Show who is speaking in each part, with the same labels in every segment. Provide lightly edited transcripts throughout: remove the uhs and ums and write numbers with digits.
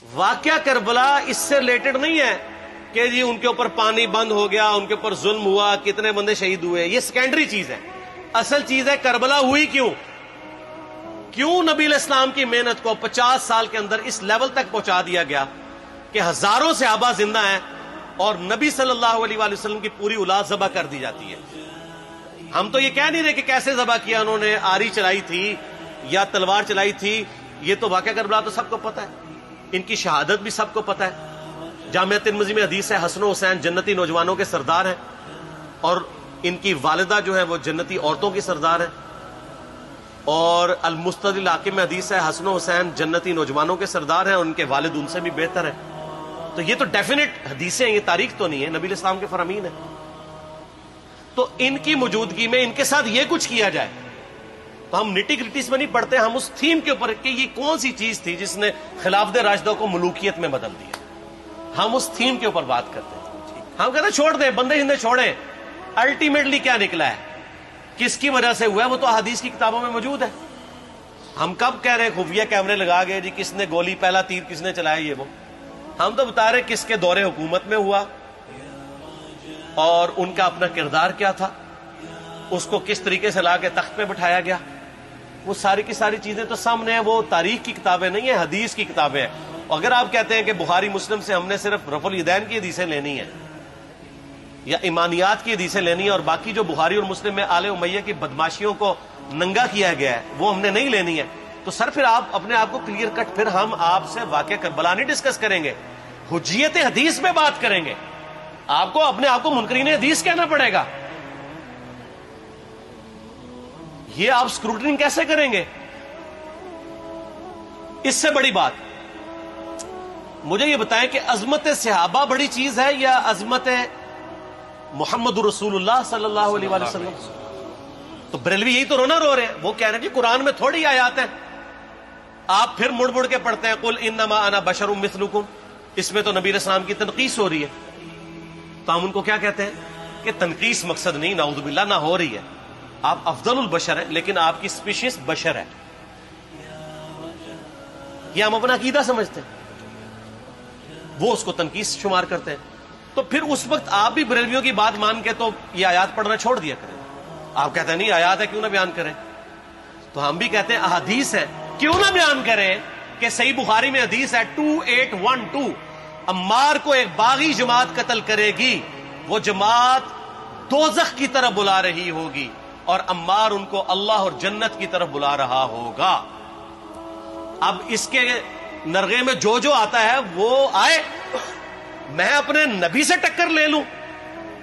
Speaker 1: واقعہ کربلا اس سے ریلیٹڈ نہیں ہے کہ جی ان کے اوپر پانی بند ہو گیا، ان کے اوپر ظلم ہوا، کتنے بندے شہید ہوئے، یہ سیکنڈری چیز ہے. اصل چیز ہے کربلا ہوئی کیوں نبی علیہ السلام کی محنت کو 50 سال کے اندر اس لیول تک پہنچا دیا گیا کہ ہزاروں صحابہ زندہ ہیں اور نبی صلی اللہ علیہ وآلہ وسلم کی پوری اولاد ذبح کر دی جاتی ہے. ہم تو یہ کہہ نہیں رہے کہ کیسے ذبح کیا انہوں نے، آری چلائی تھی یا تلوار چلائی تھی، یہ تو واقعہ کربلا تو سب کو پتا ہے، ان کی شہادت بھی سب کو پتا ہے. جامعہ ترمذی میں حدیث ہے حسن و حسین جنتی نوجوانوں کے سردار ہیں اور ان کی والدہ جو ہے وہ جنتی عورتوں کی سردار ہیں. اور المستدرک الحاکم میں حدیث ہے حسن و حسین جنتی نوجوانوں کے سردار ہیں اور ان کے والد ان سے بھی بہتر ہیں. تو یہ تو ڈیفینٹ حدیثیں ہیں، یہ تاریخ تو نہیں ہے، نبی علیہ السلام کے فرامین ہیں. تو ان کی موجودگی میں ان کے ساتھ یہ کچھ کیا جائے تو ہم نٹی گریٹیز میں نہیں پڑھتے، ہم اس تھیم کے اوپر کہ یہ کون سی چیز تھی جس نے خلافت راشدہ کو ملوکیت میں بدل دیا، ہم اس تھیم کے اوپر بات کرتے ہیں. ہم کہتے ہیں چھوڑ دیں، بندے ہندے چھوڑیں. الٹیمیٹلی کیا نکلا ہے، کس کی وجہ سے ہوا ہے، وہ تو احادیث کی کتابوں میں موجود ہے. ہم کب کہہ رہے ہیں خفیہ کیمرے لگا گئے جی کس نے گولی پہلا تیر کس نے چلایا، یہ وہ ہم تو بتا رہے کس کے دور حکومت میں ہوا اور ان کا اپنا کردار کیا تھا، اس کو کس طریقے سے لا کے تخت پہ بٹھایا گیا. وہ ساری کی ساری چیزیں تو سامنے ہیں، وہ تاریخ کی کتابیں نہیں ہیں، حدیث کی کتابیں ہیں. اگر آپ کہتے ہیں کہ بخاری مسلم سے ہم نے صرف رفع الیدین کی حدیثیں لینی ہیں یا ایمانیات کی حدیثیں لینی ہیں اور باقی جو بخاری اور مسلم میں آل امیہ کی بدماشیوں کو ننگا کیا گیا ہے وہ ہم نے نہیں لینی ہے، تو سر پھر آپ اپنے آپ کو کلیئر کٹ، پھر ہم آپ سے واقعہ کربلا نہیں ڈسکس کریں گے، حجیت حدیث میں بات کریں گے. آپ کو اپنے آپ کو منکرین حدیث کہنا پڑے گا. یہ آپ اسکروٹنگ کیسے کریں گے؟ اس سے بڑی بات مجھے یہ بتائیں کہ عظمت صحابہ بڑی چیز ہے یا عظمت محمد رسول اللہ صلی اللہ علیہ وآلہ وسلم؟ تو بریلوی یہی تو رونا رو رہے ہیں، وہ کہہ رہے ہیں کہ قرآن میں تھوڑی آیات ہیں. آپ پھر مڑ مڑ کے پڑھتے ہیں قل انما انا بشر مثلکم، اس میں تو نبی علیہ السلام کی تنقیص ہو رہی ہے. تو ہم ان کو کیا کہتے ہیں کہ تنقیص مقصد نہیں، نعوذ باللہ نہ ہو رہی ہے. آپ افضل البشر ہیں لیکن آپ کی سپیشیز بشر ہے، یہ ہم اپنا عقیدہ سمجھتے ہیں، وہ اس کو تنقیص شمار کرتے ہیں. تو پھر اس وقت آپ بھی بریلویوں کی بات مان کے تو یہ آیات پڑھنا چھوڑ دیا کریں. آپ کہتے ہیں نہیں آیات ہے کیوں نہ بیان کریں، تو ہم بھی کہتے ہیں احادیث ہے کیوں نہ بیان کریں. کہ صحیح بخاری میں حدیث ہے 2812 عمار کو ایک باغی جماعت قتل کرے گی، وہ جماعت دوزخ کی طرف بلا رہی ہوگی اور عمار ان کو اللہ اور جنت کی طرف بلا رہا ہوگا. اب اس کے نرغے میں جو آتا ہے وہ آئے، میں اپنے نبی سے ٹکر لے لوں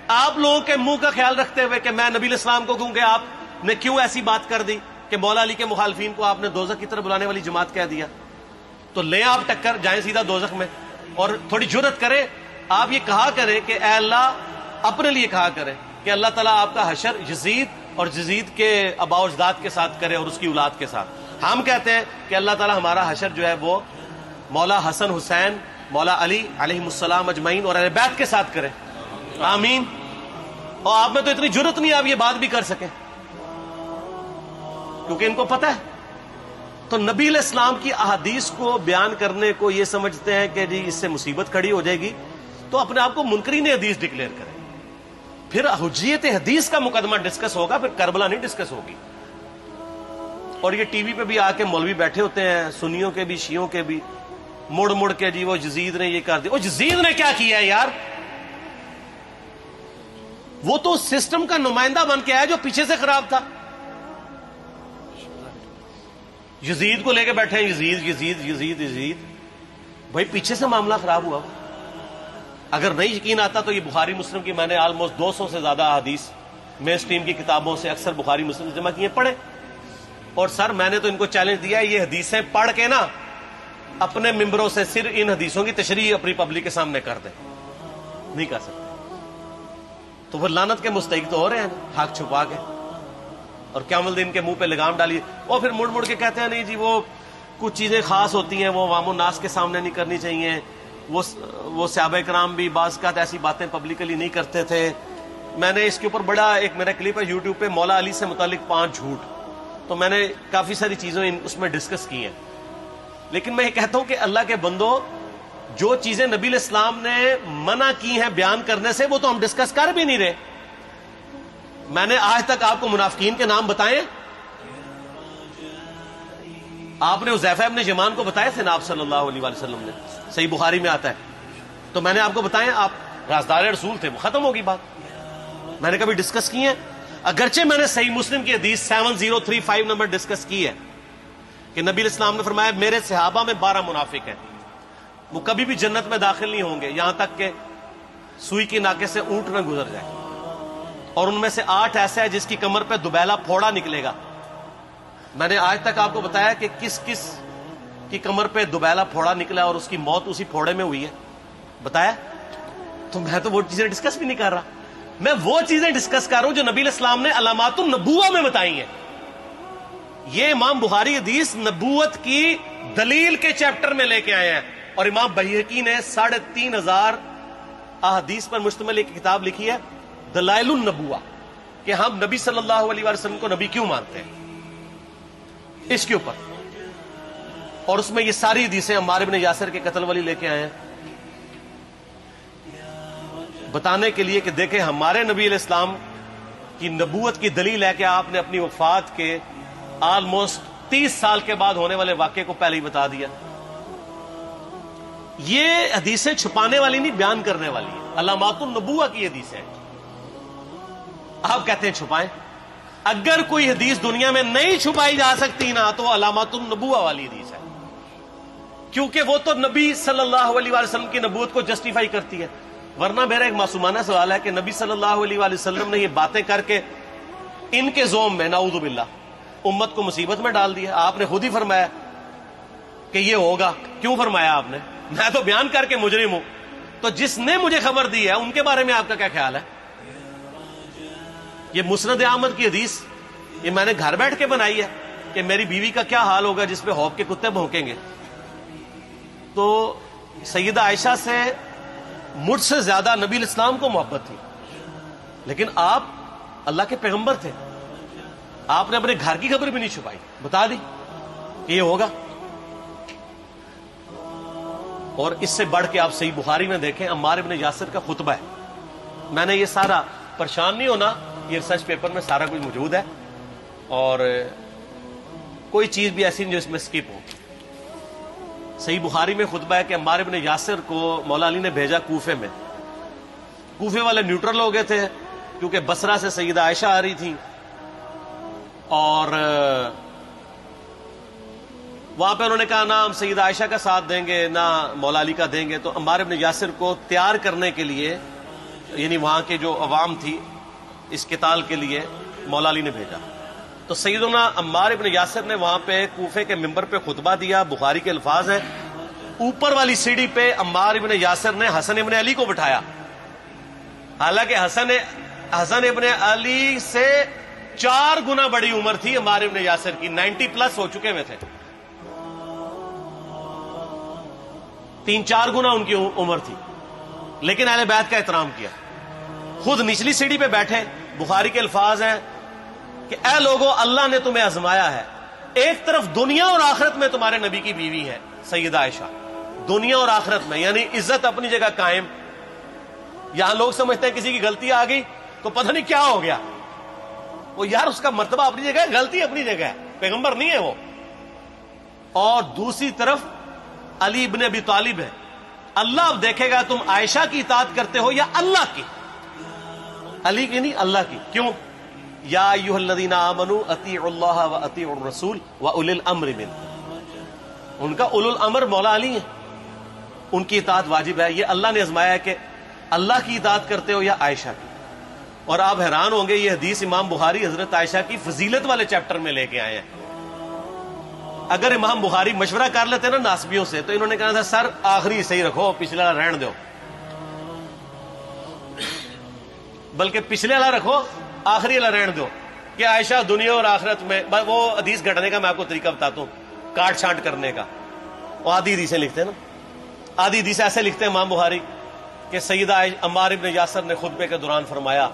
Speaker 1: آپ لوگوں کے منہ کا خیال رکھتے ہوئے کہ میں نبی علیہ السلام کو کہوں کہ آپ نے کیوں ایسی بات کر دی کہ مولا علی کے مخالفین کو آپ نے دوزخ کی طرف بلانے والی جماعت کہہ دیا. تو لیں آپ ٹکر، جائیں سیدھا دوزخ میں. اور تھوڑی جرت کریں، آپ یہ کہا کریں کہ اے اللہ، اپنے لیے کہا کریں کہ اللہ تعالیٰ آپ کا حشر یزید اور یزید کے آباء و اجداد کے ساتھ کرے اور اس کی اولاد کے ساتھ. ہم کہتے ہیں کہ اللہ تعالیٰ ہمارا حشر جو ہے وہ مولا حسن حسین، مولا علی علیہ السلام اجمعین اور اہل بیت کے ساتھ کرے، آمین. اور آپ میں تو اتنی جرت نہیں آپ یہ بات بھی کر سکیں کیونکہ ان کو پتہ ہے. تو نبی علیہ السلام کی احادیث کو بیان کرنے کو یہ سمجھتے ہیں کہ جی اس سے مصیبت کھڑی ہو جائے گی تو اپنے آپ کو منکرین حدیث ڈکلیئر کریں. پھر حجیت حدیث کا مقدمہ ڈسکس ہوگا، پھر کربلا نہیں ڈسکس ہوگی. اور یہ ٹی وی پہ بھی آ کے مولوی بیٹھے ہوتے ہیں، سنیوں کے بھی شیعوں کے بھی، مڑ مڑ کے جی وہ یزید نے یہ کر دیا. وہ یزید نے کیا کیا ہے یار؟ وہ تو سسٹم کا نمائندہ بن کے آیا جو پیچھے سے خراب تھا. یزید کو لے کے بیٹھے ہیں، یزید یزید یزید یزید. بھائی پیچھے سے معاملہ خراب ہوا. اگر نہیں یقین آتا تو یہ بخاری مسلم کی میں نے آلموسٹ 200 سے زیادہ حدیث مین اسٹریم کی کتابوں سے اکثر بخاری مسلم جمع کیے، پڑھے. اور سر میں نے تو ان کو چیلنج دیا ہے یہ حدیثیں پڑھ کے نا اپنے ممبروں سے صرف ان حدیثوں کی تشریح اپنی پبلک کے سامنے کر دیں. نہیں کر سکتے تو وہ لعنت کے مستحق تو ہو رہے ہیں حق چھپا کے، اور قیامت دن کے منہ پہ لگام ڈالیے. اور پھر مڑ مڑ کے کہتے ہیں نہیں جی وہ کچھ چیزیں خاص ہوتی ہیں وہ عوام الناس کے سامنے نہیں کرنی چاہیے. وہ صحابہ کرام بھی بعض کا ایسی باتیں پبلکلی نہیں کرتے تھے. میں نے اس کے اوپر بڑا ایک میرا کلپ ہے یوٹیوب پہ، مولا علی سے متعلق 5 جھوٹ. تو میں نے کافی ساری چیزیں اس میں ڈسکس کی ہیں. لیکن میں یہ کہتا ہوں کہ اللہ کے بندو جو چیزیں نبی علیہ السلام نے منع کی ہیں بیان کرنے سے وہ تو ہم ڈسکس کر بھی نہیں رہے. میں نے آج تک آپ کو منافقین کے نام بتائے؟ آپ نے حذیفہ ابن یمان کو بتایا تھے نا آپ صلی اللہ علیہ وسلم نے, صحیح بخاری میں آتا ہے. تو میں نے آپ کو بتایا, آپ رازدار رسول تھے, وہ ختم ہوگی بات. میں نے کبھی ڈسکس کی ہے؟ اگرچہ میں نے صحیح مسلم کی حدیث 7035 نمبر ڈسکس کی ہے کہ نبی علیہ السلام نے فرمایا میرے صحابہ میں 12 منافق ہیں, وہ کبھی بھی جنت میں داخل نہیں ہوں گے یہاں تک کہ سوئی کے ناکے سے اونٹ نہ گزر جائے, اور ان میں سے 8 ایسا ہے جس کی کمر پہ دوبیلا پھوڑا نکلے گا. میں نے آج تک آپ کو بتایا کہ کس کس کی کمر پہ دوبیلا پھوڑا نکلا اور اس کی موت اسی پھوڑے میں ہوئی ہے؟ بتایا؟ تو میں تو وہ چیزیں ڈسکس بھی نہیں کر رہا, میں وہ چیزیں ڈسکس کر رہا ہوں جو نبی علیہ السلام نے علامات النبوہ میں بتائی ہیں. یہ امام بخاری حدیث نبوت کی دلیل کے چیپٹر میں لے کے آئے ہیں, اور امام بہقی نے 3500 احادیث پر مشتمل ایک کتاب لکھی ہے دلائل النبوہ, کہ ہم نبی صلی اللہ علیہ وسلم کو نبی کیوں مانتے ہیں, اس کے اوپر. اور اس میں یہ ساری حدیثیں عمار بن یاسر کے قتل والی لے کے آئے ہیں بتانے کے لیے کہ دیکھیں ہمارے نبی علیہ السلام کی نبوت کی دلیل ہے کہ آپ نے اپنی وفات کے آلموسٹ 30 سال کے بعد ہونے والے واقعے کو پہلے ہی بتا دیا. یہ حدیثیں چھپانے والی نہیں, بیان کرنے والی ہیں. علامات النبوہ کی حدیثیں آپ کہتے ہیں چھپائیں. اگر کوئی حدیث دنیا میں نہیں چھپائی جا سکتی نا تو علامات النبوہ والی حدیث ہے, کیونکہ وہ تو نبی صلی اللہ علیہ وسلم کی نبوت کو جسٹیفائی کرتی ہے. ورنہ میرا ایک معصومانہ سوال ہے کہ نبی صلی اللہ علیہ وسلم نے یہ باتیں کر کے ان کے زوم میں نعوذ باللہ امت کو مصیبت میں ڈال دیا. آپ نے خود ہی فرمایا کہ یہ ہوگا. کیوں فرمایا آپ نے؟ میں تو بیان کر کے مجرم ہوں, تو جس نے مجھے خبر دی ہے ان کے بارے میں آپ کا کیا خیال ہے؟ یہ مسند احمد کی حدیث یہ میں نے گھر بیٹھ کے بنائی ہے کہ میری بیوی کا کیا حال ہوگا جس پہ خوف کے کتے بھونکیں گے. تو سیدہ عائشہ سے مجھ سے زیادہ نبی علیہ السلام کو محبت تھی, لیکن آپ اللہ کے پیغمبر تھے, آپ نے اپنے گھر کی خبر بھی نہیں چھپائی, بتا دی کہ یہ ہوگا. اور اس سے بڑھ کے آپ صحیح بخاری میں دیکھیں عمار بن یاسر کا خطبہ ہے. میں نے یہ سارا, پریشان نہیں ہونا, یہ ریسرچ پیپر میں سارا کچھ موجود ہے, اور کوئی چیز بھی ایسی نہیں جو اس میں سکپ ہو. صحیح بخاری میں خطبہ ہے کہ عمار بن یاسر کو مولا علی نے بھیجا کوفے میں. کوفے والے نیوٹرل ہو گئے تھے کیونکہ بصرہ سے سیدہ عائشہ آ رہی تھی, اور وہاں پہ انہوں نے کہا نہ ہم سیدہ عائشہ کا ساتھ دیں گے نہ مولا علی کا دیں گے. تو عمار بن یاسر کو تیار کرنے کے لیے, یعنی وہاں کے جو عوام تھی اس قتال کے لیے, مولا علی نے بھیجا. تو سیدنا عمار بن یاسر نے وہاں پہ کوفے کے ممبر پہ خطبہ دیا. بخاری کے الفاظ ہیں, اوپر والی سیڑھی پہ عمار بن یاسر نے حسن ابن علی کو بٹھایا, حالانکہ حسن ابن علی سے 4 گنا بڑی عمر تھی عمار بن یاسر کی, 90 پلس ہو چکے ہوئے تھے, 3-4 گنا ان کی عمر تھی, لیکن اہل بیت کا احترام کیا. خود نچلی سیڑھی پہ بیٹھے. بخاری کے الفاظ ہیں کہ اے لوگو اللہ نے تمہیں آزمایا ہے, ایک طرف دنیا اور آخرت میں تمہارے نبی کی بیوی ہے سیدہ عائشہ, دنیا اور آخرت میں, یعنی عزت اپنی جگہ قائم. یہاں لوگ سمجھتے ہیں کسی کی غلطی آ گئی تو پتہ نہیں کیا ہو گیا. وہ یار اس کا مرتبہ اپنی جگہ ہے, غلطی اپنی جگہ ہے, پیغمبر نہیں ہے وہ. اور دوسری طرف علی ابن ابی طالب ہے. اللہ اب دیکھے گا تم عائشہ کی اطاعت کرتے ہو یا اللہ کی. علی کی نہیں, اللہ کی. کیوں؟ یا ایھا الذین آمنوا اطیعوا اللہ واطیعوا الرسول واولی الامر منکم. ان کا اولو الامر مولا علی ہیں, ان کی اطاعت واجب ہے. یہ اللہ نے آزمایا ہے کہ اللہ کی اطاعت کرتے ہو یا عائشہ کی. اور آپ حیران ہوں گے, یہ حدیث امام بخاری حضرت عائشہ کی فضیلت والے چیپٹر میں لے کے آئے ہیں. اگر امام بخاری مشورہ کر لیتے نا ناسبیوں سے تو انہوں نے کہا تھا سر آخری صحیح رکھو, پچھلے والا رہن دو, بلکہ پچھلے والا رکھو آخری والا رہن دو, کہ عائشہ دنیا اور آخرت میں. وہ حدیث گھٹنے کا میں آپ کو طریقہ بتاتا ہوں, کاٹ چھانٹ کرنے کا. وہ آدھی حدیثیں لکھتے ہیں نا, آدھی حدیثیں ایسے لکھتے ہیں امام بخاری کہ سیدہ عمار بن یاسر نے خطبے کے دوران فرمایا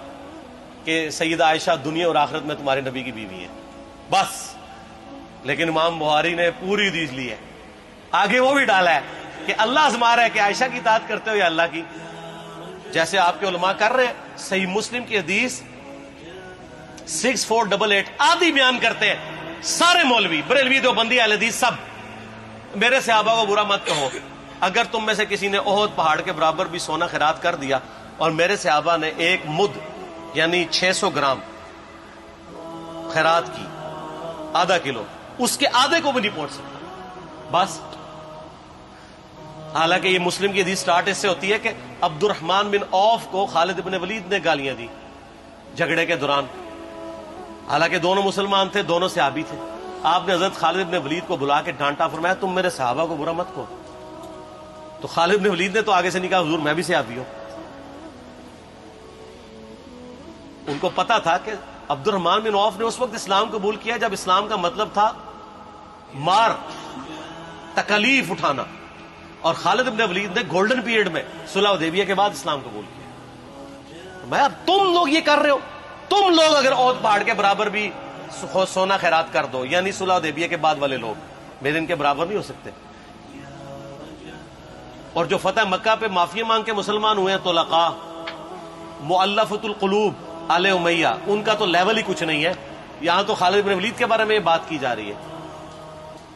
Speaker 1: کہ سیدہ عائشہ دنیا اور آخرت میں تمہارے نبی کی بیوی ہے, بس. لیکن امام بخاری نے پوری حدیث لی ہے, آگے وہ بھی ڈالا ہے کہ اللہ آزما رہا ہے کہ عائشہ کی اطاعت کرتے ہو یا اللہ کی؟ جیسے آپ کے علماء کر رہے ہیں. صحیح مسلم کی حدیث 6488 آدھی بیان کرتے ہیں سارے مولوی، بریلوی، دیوبندی، اہل حدیث سب. میرے صحابہ کو برا مت کہو. اگر تم میں سے کسی نے احد پہاڑ کے برابر بھی سونا خیرات کر دیا اور میرے صحابہ نے 1 مد یعنی 600 گرام خیرات کی، ½ کلو، اس کے آدھے کو بھی نہیں پہنچ سکتا بس. حالانکہ یہ مسلم کی حدیث سٹارٹ اس سے ہوتی ہے کہ عبد الرحمن بن عوف کو خالد بن ولید نے گالیاں دی جھگڑے کے دوران. حالانکہ دونوں مسلمان تھے، دونوں صحابی تھے. آپ نے حضرت خالد بن ولید کو بلا کے ڈانٹا، فرمایا تم میرے صحابہ کو برا مت کہو. تو خالد بن ولید نے تو آگے سے نہیں کہا حضور میں بھی صحابی ہوں. ان کو پتا تھا کہ عبد الرحمن بن عوف نے اس وقت اسلام قبول کیا جب اسلام کا مطلب تھا مار، تکلیف اٹھانا، اور خالد بن ولید نے گولڈن پیریڈ میں صلح حدیبیہ کے بعد اسلام قبول کیا. میں اب تم لوگ یہ کر رہے ہو، تم لوگ اگر احد پہاڑ کے برابر بھی سونا خیرات کر دو، یعنی صلح حدیبیہ کے بعد والے لوگ میرے ان کے برابر نہیں ہو سکتے. اور جو فتح مکہ پہ معافی مانگ کے مسلمان ہوئے ہیں طلقاء، مؤلفۃ القلوب، آل امیہ، ان کا تو لیول ہی کچھ نہیں ہے. یہاں تو خالد بن ولید کے بارے میں یہ بات کی جا رہی ہے.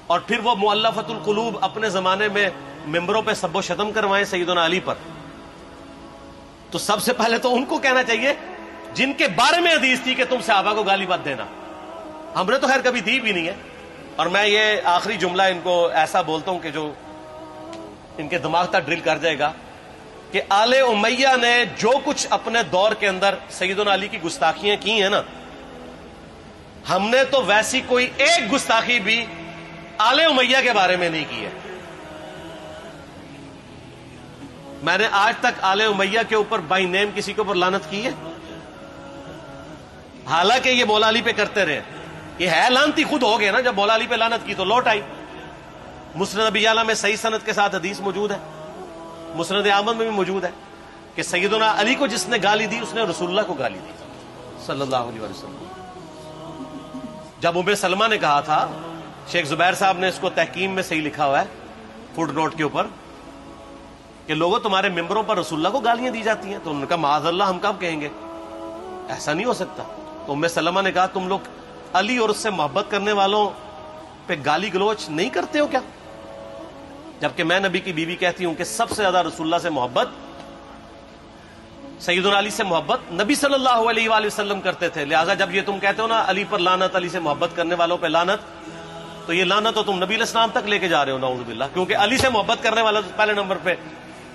Speaker 1: اور پھر وہ مؤلفۃ القلوب اپنے زمانے میں ممبروں پہ سب و شتم کروائیں سیدنا علی پر. تو سب سے پہلے تو ان کو کہنا چاہیے جن کے بارے میں حدیث تھی کہ تم صحابہ کو گالی مت دینا. ہم نے تو خیر کبھی دی بھی نہیں ہے. اور میں یہ آخری جملہ ان کو ایسا بولتا ہوں کہ جو ان کے دماغ تک ڈرل کر جائے گا کہ آل امیہ نے جو کچھ اپنے دور کے اندر سیدنا علی کی گستاخیاں کی ہیں نا، ہم نے تو ویسی کوئی ایک گستاخی بھی آل امیہ کے بارے میں نہیں کی ہے. میں نے آج تک آل امیہ کے اوپر بائی نیم کسی کے اوپر لعنت کی ہے؟ حالانکہ یہ مولا علی پہ کرتے رہے. یہ ہے لعنتی خود ہو گئے نا. جب مولا علی پہ لعنت کی تو لوٹ آئی. مسند ابی اعلی میں صحیح سند کے ساتھ حدیث موجود ہے، مسند احمد میں بھی موجود ہے کہ سیدنا علی کو جس نے گالی دی اس نے رسول اللہ کو گالی دی صلی اللہ علیہ وسلم. جب ام سلمہ نے کہا تھا، شیخ زبیر صاحب نے اس کو تحکیم میں صحیح لکھا ہوا ہے فوٹ نوٹ کے اوپر، کہ لوگوں تمہارے ممبروں پر رسول اللہ کو گالیاں دی جاتی ہیں. تو انہوں نے کہا معاذ اللہ، ہم کب کہیں گے، ایسا نہیں ہو سکتا. تو ام سلمہ نے کہا تم لوگ علی اور اس سے محبت کرنے والوں پہ گالی گلوچ نہیں کرتے ہو کیا؟ جبکہ میں نبی کی بیوی کہتی ہوں کہ سب سے زیادہ رسول اللہ سے محبت، سیدنا علی سے محبت نبی صلی اللہ علیہ وآلہ وسلم کرتے تھے. لہٰذا جب یہ تم کہتے ہو نا علی پر لعنت، علی سے محبت کرنے والوں پہ لعنت، تو یہ لعنت تو تم نبی علیہ السلام تک لے کے جا رہے ہو نعوذ باللہ. کیونکہ علی سے محبت کرنے والا پہلے نمبر پہ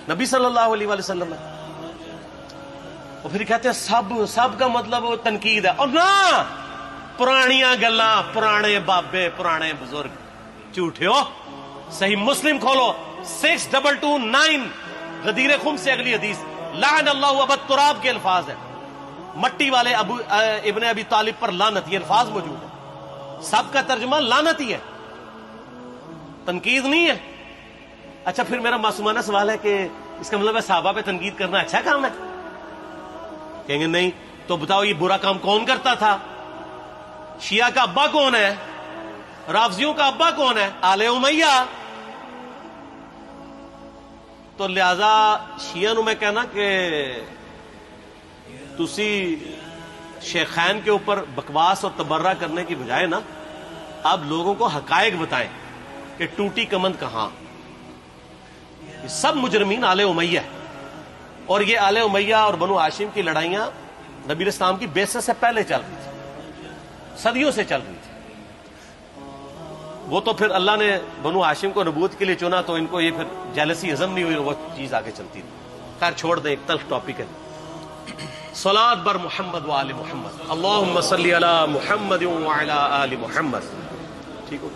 Speaker 1: نبی صلی اللہ علیہ وآلہ وسلم ہے. اور پھر کہتے ہیں سب کا مطلب تنقید ہے. اور نہ، پرانیاں گلاں، پرانے بابے، پرانے بزرگ، جھوٹے ہو. صحیح مسلم کھولو 6229 غدیر خم سے اگلی حدیث، لعن اللہ ابا التراب کے الفاظ ہیں. مٹی والے ابن ابی طالب پر لعنت، یہ الفاظ موجود ہیں. سب کا ترجمہ لعنت ہی ہے، تنقید نہیں ہے. اچھا پھر میرا معصومانہ سوال ہے کہ اس کا مطلب ہے صحابہ پہ تنقید کرنا اچھا کام ہے؟ کہیں گے نہیں. تو بتاؤ یہ برا کام کون کرتا تھا؟ شیعہ کا ابا کون ہے؟ رافضیوں کا ابا کون ہے؟ آل امیہ. تو لہذا شیعہ نو میں کہنا کہ تسی شیخین کے اوپر بکواس اور تبرہ کرنے کی بجائے نا آپ لوگوں کو حقائق بتائیں کہ ٹوٹی کمند کہاں. یہ سب مجرمین آل امیہ ہے. اور یہ آل امیہ اور بنو ہاشم کی لڑائیاں نبی اسلام کی بعثت سے پہلے چل رہی تھی، صدیوں سے چل رہی تھی. وہ تو پھر اللہ نے بنو ہاشم کو نبوت کے لیے چنا تو ان کو یہ پھر جیلسی ہضم نہیں ہوئی، وہ چیز آگے چلتی تھی. خیر چھوڑ دیں، ایک تلخ ٹاپک ہے. صلاۃ بر محمد و آل محمد، اللہم صلی علی محمد و علی آل محمد. ٹھیک ہو؟